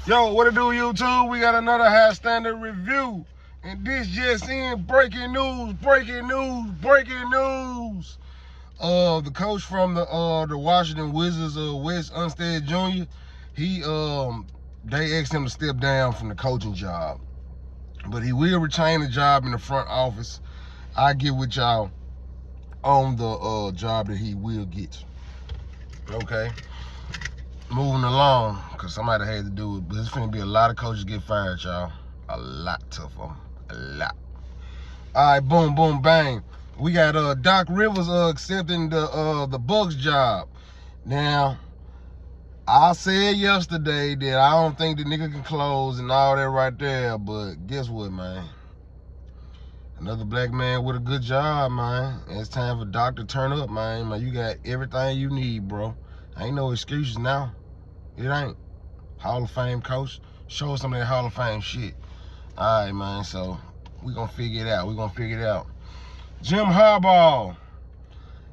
Yo, what it do, YouTube? We got another high standard review. And this just in, breaking news. The coach from the Washington Wizards, Wes Unseld Jr., they asked him to step down from the coaching job. But he will retain the job in the front office. I get with y'all on the job that he will get. Okay? Moving along, because somebody had to do it, but it's finna be a lot of coaches get fired, y'all. A lot of them. A lot. All right, boom, boom, bang. We got Doc Rivers accepting the Bucks job. Now, I said yesterday that I don't think the nigga can close and all that right there, but guess what, man? Another black man with a good job, man. It's time for Doc to turn up, man. You got everything you need, bro. Ain't no excuses now. It ain't. Hall of Fame coach. Show us some of that Hall of Fame shit. All right, man. So we gonna figure it out. Jim Harbaugh.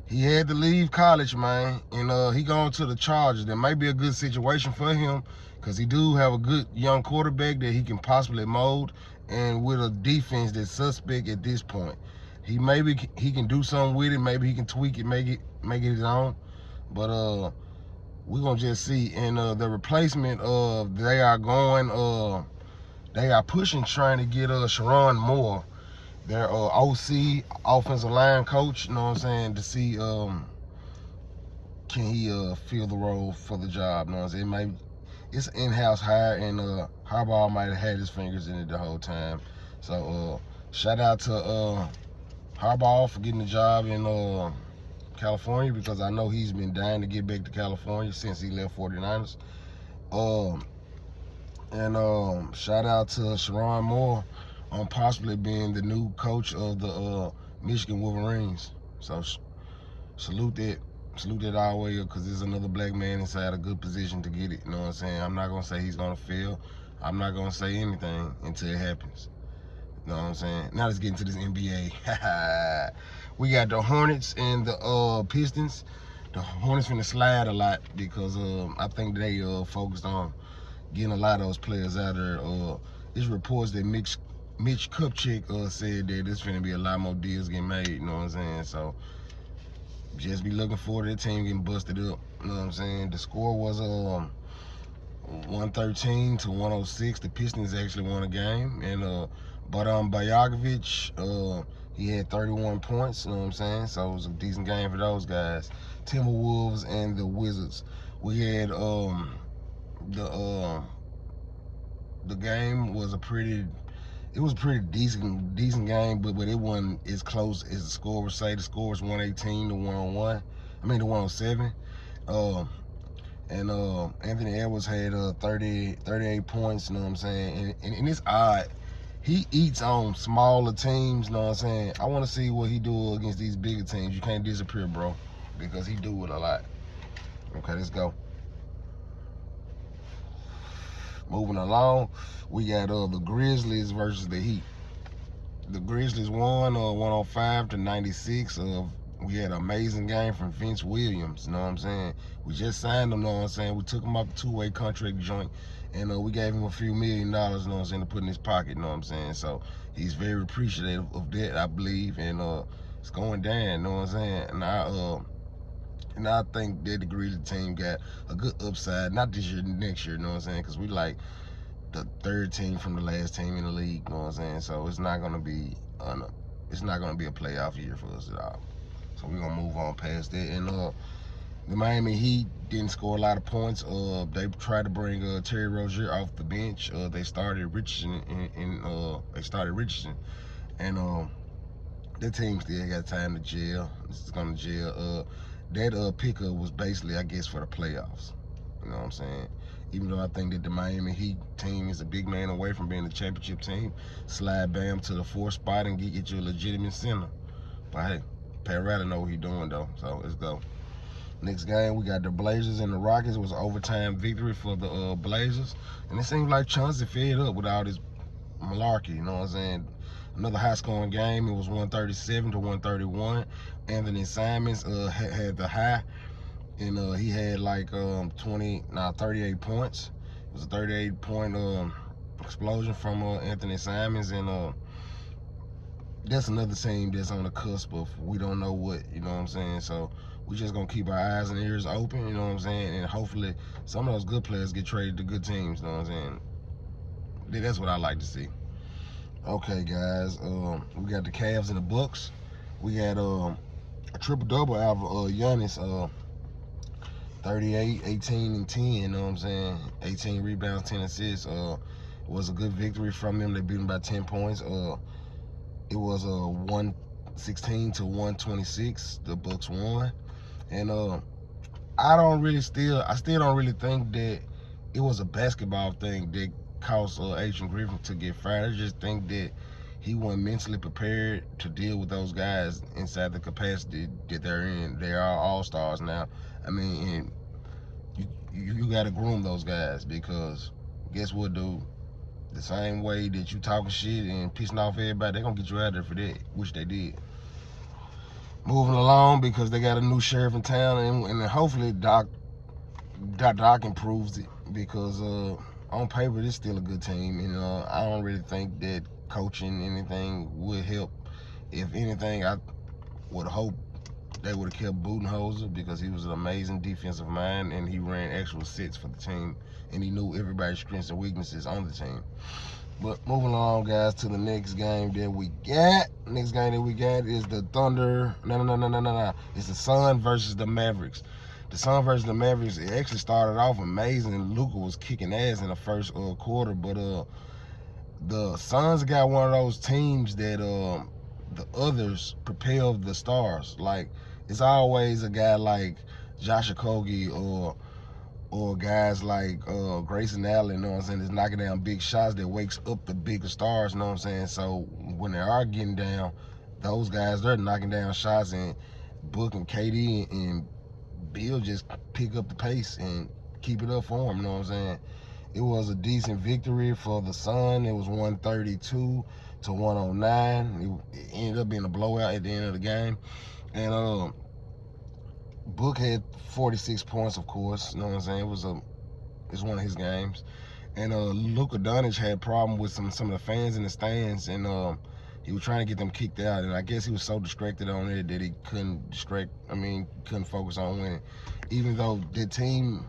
He had to leave college, man, and he gone to the Chargers. That might be a good situation for him because he do have a good young quarterback that he can possibly mold, and with a defense that's suspect at this point. He can do something with it. Maybe he can tweak it, make it his own. But we're going to just see. And the replacement they are pushing, trying to get Sharon Moore, their OC, offensive line coach, you know what I'm saying, to see can he fill the role for the job, you know what I'm saying. It's an in-house hire, and Harbaugh might have had his fingers in it the whole time. So shout out to Harbaugh for getting the job in California, because I know he's been dying to get back to California since he left 49ers. And shout out to Sharon Moore on possibly being the new coach of the Michigan Wolverines. So salute that all the way up, because there's another black man inside a good position to get it. You know what I'm saying? I'm not gonna say he's gonna fail. I'm not gonna say anything until it happens. You know what I'm saying? Now let's get into this NBA. We got the Hornets and the Pistons. The Hornets finna slide a lot because I think they focused on getting a lot of those players out there. There's reports that Mitch Kupchak said that there's finna be a lot more deals getting made. You know what I'm saying? So just be looking forward to the team getting busted up. You know what I'm saying? The score was 113 to 106. The Pistons actually won a game, and Bojakovic, he had 31 points. You know what I'm saying? So it was a decent game for those guys. Timberwolves and the Wizards. We had the game was a pretty decent game, but it wasn't as close as the score would say. The score was 118 to 101. I mean to 107. And Anthony Edwards had 38 points, you know what I'm saying? And it's odd. He eats on smaller teams, you know what I'm saying? I want to see what he do against these bigger teams. You can't disappear, bro, because he do it a lot. Okay, let's go. Moving along, we got the Grizzlies versus the Heat. The Grizzlies won 105 to 96. We had an amazing game from Vince Williams, you know what I'm saying? We just signed him, you know what I'm saying? We took him off the two-way contract joint, and we gave him a few $1 million, you know what I'm saying, to put in his pocket, you know what I'm saying? So he's very appreciative of that, I believe, and it's going down, you know what I'm saying? And I think that the Grizzlies team got a good upside, not this year, next year, you know what I'm saying? Because we like the third team from the last team in the league, you know what I'm saying? So it's not gonna be a playoff year for us at all. So we're gonna move on past that. And the Miami Heat didn't score a lot of points. They tried to bring Terry Rozier off the bench. They started Richardson, and that team still got time to jail. This is gonna jail. That pickup was basically, I guess, for the playoffs. You know what I'm saying? Even though I think that the Miami Heat team is a big man away from being a championship team, slide Bam to the 4th spot and get you a legitimate center. But hey, Pat Riley know what he's doing though. So let's go. Next game, we got the Blazers and the Rockets. It was an overtime victory for the Blazers. And it seems like Chauncey fed up with all this malarkey, you know what I'm saying? Another high-scoring game. It was 137 to 131. Anthony Simons had the high, and he had like 38 points. It was a 38-point explosion from Anthony Simons, and that's another team that's on the cusp of we don't know what, you know what I'm saying? So we just gonna keep our eyes and ears open, you know what I'm saying? And hopefully some of those good players get traded to good teams, you know what I'm saying? That's what I like to see. Okay, guys, we got the Cavs and the Bucks. We got a triple-double out of Giannis, 38, 18, and 10, you know what I'm saying? 18 rebounds, 10 assists. It was a good victory from them. They beat them by 10 points. It was 116 to 126. The Bucks won. And I still don't really think that it was a basketball thing that caused Adrian Griffin to get fired. I just think that he wasn't mentally prepared to deal with those guys inside the capacity that they're in. They are all-stars now. I mean, and you got to groom those guys, because guess what, dude? The same way that you talking shit and pissing off everybody, they're going to get you out of there for that, which they did. Moving along, because they got a new sheriff in town, and hopefully Doc improves it, because on paper, it's still a good team. And I don't really think that coaching anything would help. If anything, I would hope they would have kept Budenholzer, because he was an amazing defensive mind, and he ran actual sets for the team, and he knew everybody's strengths and weaknesses on the team. But moving along, guys, to the next game that we got. Next game that we got is the Thunder. No. It's the Sun versus the Mavericks. The Sun versus the Mavericks, it actually started off amazing, and Luka was kicking ass in the first quarter. But the Suns got one of those teams that the others propel the stars. Like, it's always a guy like Josh Okogie or guys like Grayson Allen, you know what I'm saying, that's knocking down big shots that wakes up the bigger stars, you know what I'm saying? So when they are getting down, those guys, they're knocking down shots, and Book and KD and Bill just pick up the pace and keep it up for them, you know what I'm saying? It was a decent victory for the Sun. It was 132 to 109. It ended up being a blowout at the end of the game. And Book had 46 points, of course. You know what I'm saying? It's one of his games. And Luka Doncic had a problem with some of the fans in the stands, and he was trying to get them kicked out. And I guess he was so distracted on it that he couldn't focus on winning. Even though the team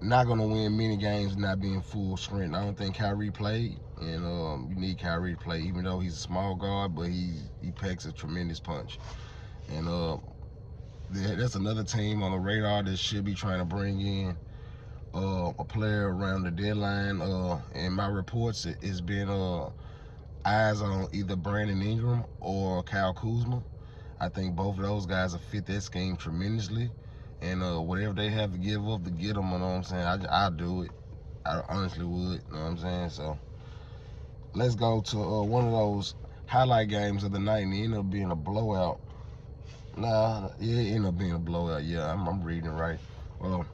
not gonna win many games not being full strength. I don't think Kyrie played, and you need Kyrie to play, even though he's a small guard, but he packs a tremendous punch. And that's another team on the radar that should be trying to bring in a player around the deadline. In my reports, it's been eyes on either Brandon Ingram or Kyle Kuzma. I think both of those guys have fit that scheme tremendously. And whatever they have to give up to get them, you know what I'm saying, I'd do it. I honestly would, you know what I'm saying? So let's go to one of those highlight games of the night, and it ended up being a blowout. Nah, it ended up being a blowout. Yeah, I'm reading it right. Well,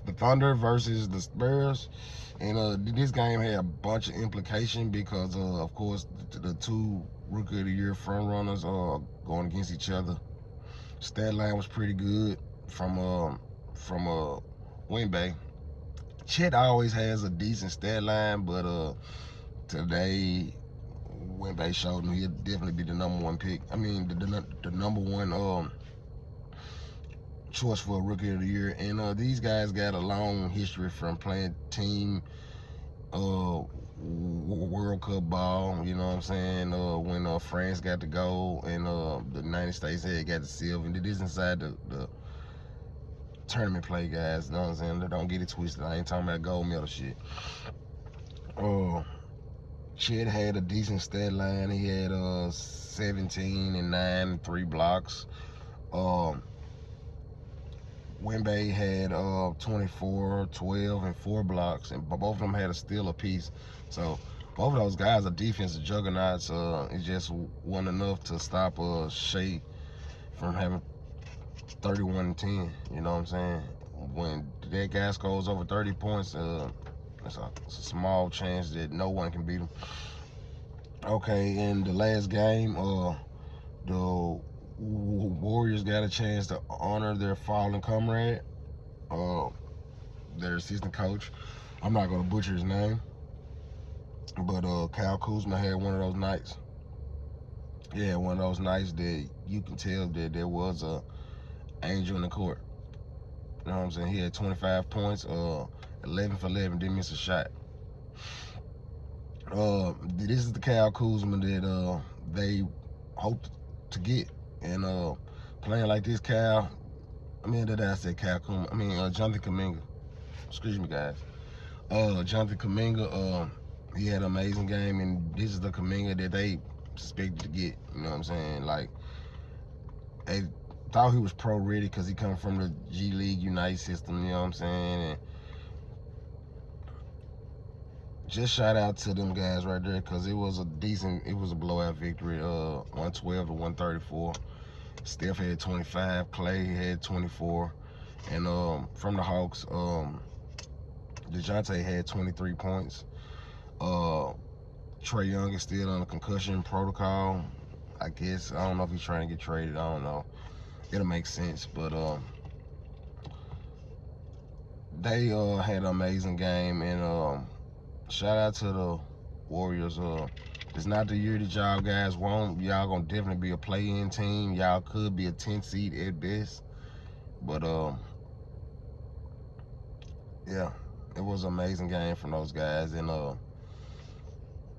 the Thunder versus the Spurs. And this game had a bunch of implication, because, of course, the two Rookie of the Year front runners are going against each other. Stat line was pretty good from Wemby. Chet always has a decent stat line, but today Wemby showed him he'll definitely be the number one pick. I mean, the number one choice for a Rookie of the Year. And these guys got a long history from playing team World Cup ball, you know what I'm saying? When France got the gold, and the United States had got the silver, and it is inside the tournament play, guys. You know what I'm saying? Don't get it twisted. I ain't talking about gold medal shit. Chet had a decent stat line. He had 17 and 9 and 3 blocks. Wemby had 24, 12, and 4 blocks, and both of them had a steal apiece. So both of those guys are defensive juggernauts. It just wasn't enough to stop Shea from having 31 and 10. You know what I'm saying? When that guy scores over 30 points, it's a small chance that no one can beat him. Okay, in the last game, the Warriors got a chance to honor their fallen comrade. their assistant coach. I'm not gonna butcher his name, but Kyle Kuzma had one of those nights. Yeah, one of those nights that you can tell that there was a angel in the court. You know what I'm saying? He had 25 points, 11 for 11, didn't miss a shot. This is the Kyle Kuzma that they hoped to get, and playing like this, Kyle. Jonathan Kuminga. Excuse me, guys. Jonathan Kuminga. He had an amazing game, and this is the Kuminga that they suspected to get. You know what I'm saying? Like, they thought he was pro ready because he come from the G League Unite system. You know what I'm saying? And just shout out to them guys right there, because it was a blowout victory, 112 to 134. Steph had 25, Clay had 24, and from the Hawks, DeJounte had 23 points. Trae Young is still on a concussion protocol. I guess, I don't know if he's trying to get traded, I don't know. It'll make sense, but they had an amazing game, and shout out to the Warriors. It's not the year that y'all guys want. Y'all gonna definitely be a play-in team. Y'all could be a 10 seed at best. But yeah, it was an amazing game from those guys. And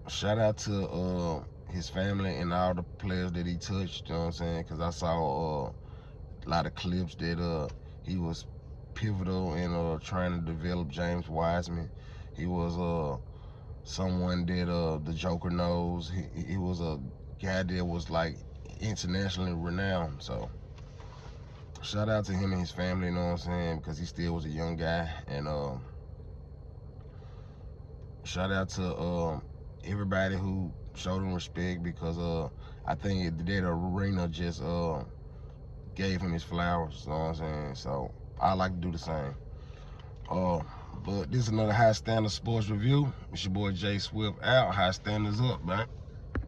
shout out to his family and all the players that he touched. You know what I'm saying? Because I saw a lot of clips that he was pivotal in trying to develop James Wiseman. He was someone that the Joker knows. He was a guy that was like internationally renowned. So shout out to him and his family, you know what I'm saying, because he still was a young guy. And shout out to everybody who showed him respect, because I think that arena just gave him his flowers, you know what I'm saying. So I like to do the same. But this is another High Standard Sports Review. It's your boy J.Swift out. High Standards up, man.